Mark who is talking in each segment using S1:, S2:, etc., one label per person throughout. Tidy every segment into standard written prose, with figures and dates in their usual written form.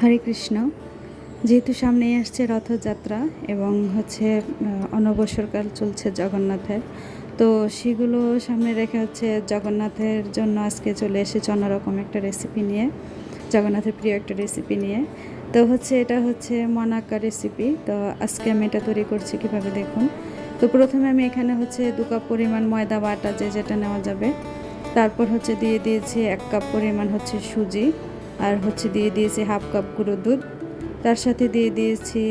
S1: হরে কৃষ্ণ। যেহেতু সামনেই আসছে রথযাত্রা এবং অনবসরকাল চলছে জগন্নাথের, তো সেগুলো সামনে রেখে জগন্নাথের জন্য আজকে চলে এসেছে অন্যরকম একটা রেসিপি নিয়ে, জগন্নাথের প্রিয় একটা রেসিপি নিয়ে। তো এটা মনাক্কা রেসিপি। তো আজকে আমি এটা তৈরি করছি কীভাবে দেখুন। তো প্রথমে আমি এখানে 2 কাপ পরিমাণ ময়দা বা আটা যেটা নেওয়া যাবে, তারপর দিয়ে দিয়েছি 1 কাপ পরিমাণ সুজি, আর দিয়ে দিয়েছি হাফ কাপ গুঁড়ো দুধ, তার সাথে দিয়ে দিয়েছি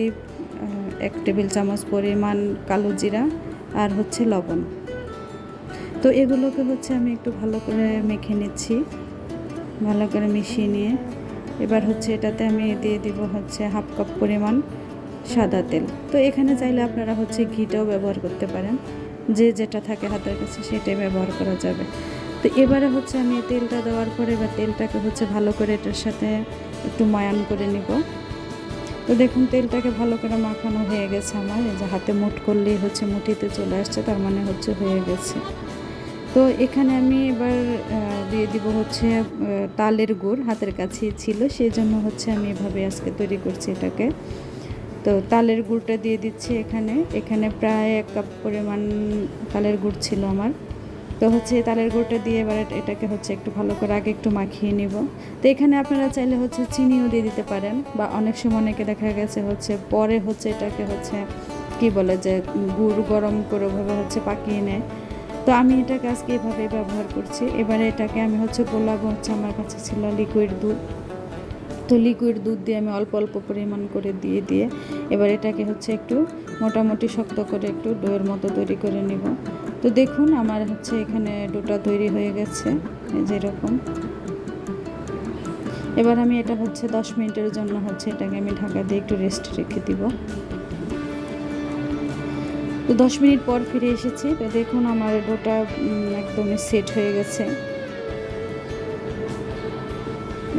S1: 1 টেবিল চামচ পরিমাণ কালো জিরা আর লবণ। তো এগুলোকে আমি একটু ভালো করে মেখে নিচ্ছি, ভালো করে মিশিয়ে নিয়ে এবার এটাতে আমি দিয়ে দিব হাফ কাপ পরিমাণ সাদা তেল। তো এখানে চাইলে আপনারা ঘিটাও ব্যবহার করতে পারেন, যে যেটা থাকে হাতের কাছে সেটাই ব্যবহার করা যাবে। তো এবারে আমি তেলটা দেওয়ার পরে এবার তেলটাকে ভালো করে এটার সাথে একটু ময়ান করে নিব। তো দেখুন তেলটাকে ভালো করে মাখানো হয়ে গেছে আমার, এই যে হাতে মুঠ করলেই মুঠিতে চলে আসছে, তার মানে হয়ে গেছে। তো এখানে আমি এবার দিয়ে দিব তালের গুড়, হাতের কাছেই ছিল, সেই জন্য আমি এভাবে আজকে তৈরি করছি এটাকে। তো তালের গুড়টা দিয়ে দিচ্ছি এখানে প্রায় 1 কাপ পরিমাণ তালের গুড় ছিল আমার। তো তালের গুঁড়োটা দিয়ে এবার এটাকে একটু ভালো করে আগে একটু মাখিয়ে নিব। তো এখানে আপনারা চাইলে চিনিও দিয়ে দিতে পারেন, বা অনেক সময় অনেকে দেখা গেছে পরে এটাকে কি বলে যে গুড় গরম করে ওভাবে পাকিয়ে নেয়। তো আমি এটাকে আজকে এভাবে ব্যবহার করছি। এবারে এটাকে আমি গোলাবো, আমার কাছে ছিল লিকুইড দুধ। তো লিকুইড দুধ দিয়ে আমি অল্প অল্প পরিমাণ করে দিয়ে এবার এটাকে একটু মোটামুটি শক্ত করে একটু ডোয়ের মতো তৈরি করে নিব। তো দেখুন আমার এখানে ডোটা তৈরি হয়ে গেছে যেরকম। এবার আমি এটা 10 মিনিটের জন্য এটাকে আমি ঢাকা দিয়ে একটু রেস্ট রেখে দিব। তো 10 মিনিট পর ফিরে এসেছি। তো দেখুন আমার ডোটা একদমই সেট হয়ে গেছে,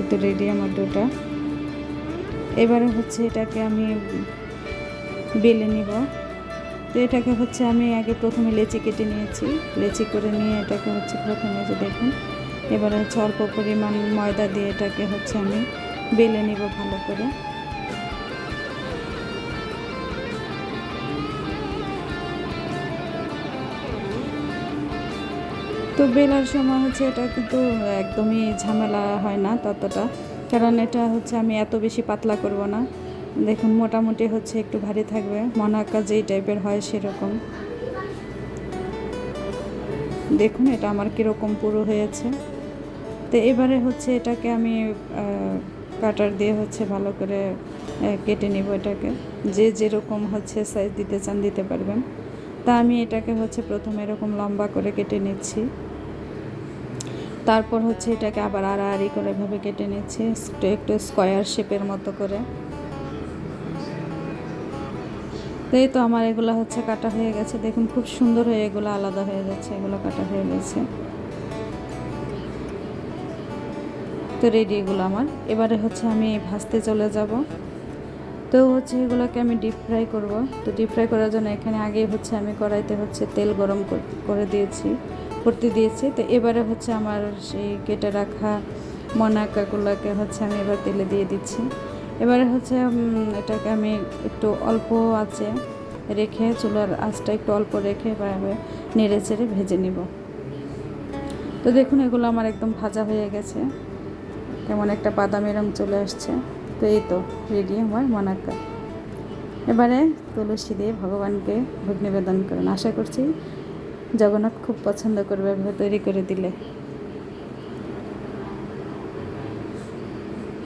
S1: তো রেডি আমার ডোটা। এবারে এটাকে আমি বেলে নিব। তো এটাকে আমি আগে প্রথমে লেচি কেটে নিয়েছি, লেচি করে নিয়ে এটাকে প্রথমে যে দেখুন এবারে অল্প পরিমাণ ময়দা দিয়ে এটাকে আমি বেলে নিব ভালো করে। তো বেলার সময় এটা কিন্তু একদমই ঝামেলা হয় না ততটা, কারণ এটা আমি এত বেশি পাতলা করব না। দেখুন মোটামুটি একটু ভারী থাকবে, মনাক্কা যেই টাইপের হয় সেরকম। দেখুন এটা আমার কীরকম পুরো হয়েছে। তো এবারে এটাকে আমি কাটার দিয়ে ভালো করে কেটে নিব। এটাকে যে যেরকম সাইজ দিতে চান দিতে পারবেন। তা আমি এটাকে প্রথমে এরকম লম্বা করে কেটে নিচ্ছি, তারপর এটাকে আবার আড়াআড়ি করে এভাবে কেটে নিচ্ছি একটু স্কোয়ার শেপের মতো করে। তো এই তো আমার এগুলো কাটা হয়ে গেছে, দেখুন খুব সুন্দর হয়ে এগুলো আলাদা হয়ে যাচ্ছে, এগুলো কাটা হয়ে গেছে। তো রেডি এগুলো আমার। এবারে আমি ভাজতে চলে যাব। তো এগুলোকে আমি ডিপ ফ্রাই করব। তো ডিপ ফ্রাই করার জন্য এখানে আগে আমি কড়াইতে তেল গরম করতে দিয়েছি। তো এবারে আমার সেই কেটে রাখা মনাক্কাগুলোকে আমি এবার তেলে দিয়ে দিচ্ছি। এবারে এটাকে আমি একটু অল্প আঁচে রেখে, চুলার আঁচটা একটু অল্প রেখে এভাবে নেড়ে চেড়ে ভেজে নিব। তো দেখুন এগুলো আমার একদম ভাজা হয়ে গেছে, কেমন একটা বাদামি রং চলে আসছে। তো এই তো রেডি আমার মনাক্কা। এবারে তুলসী দিয়ে ভগবানকে ভোগ নিবেদন করেন। আশা করছি জগন্নাথ খুব পছন্দ করবে এভাবে তৈরি করে দিলে।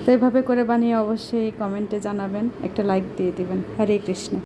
S1: তো এভাবে করে বানিয়ে অবশ্যই কমেন্টে জানাবেন, একটা লাইক দিয়ে দিবেন। হরে কৃষ্ণ।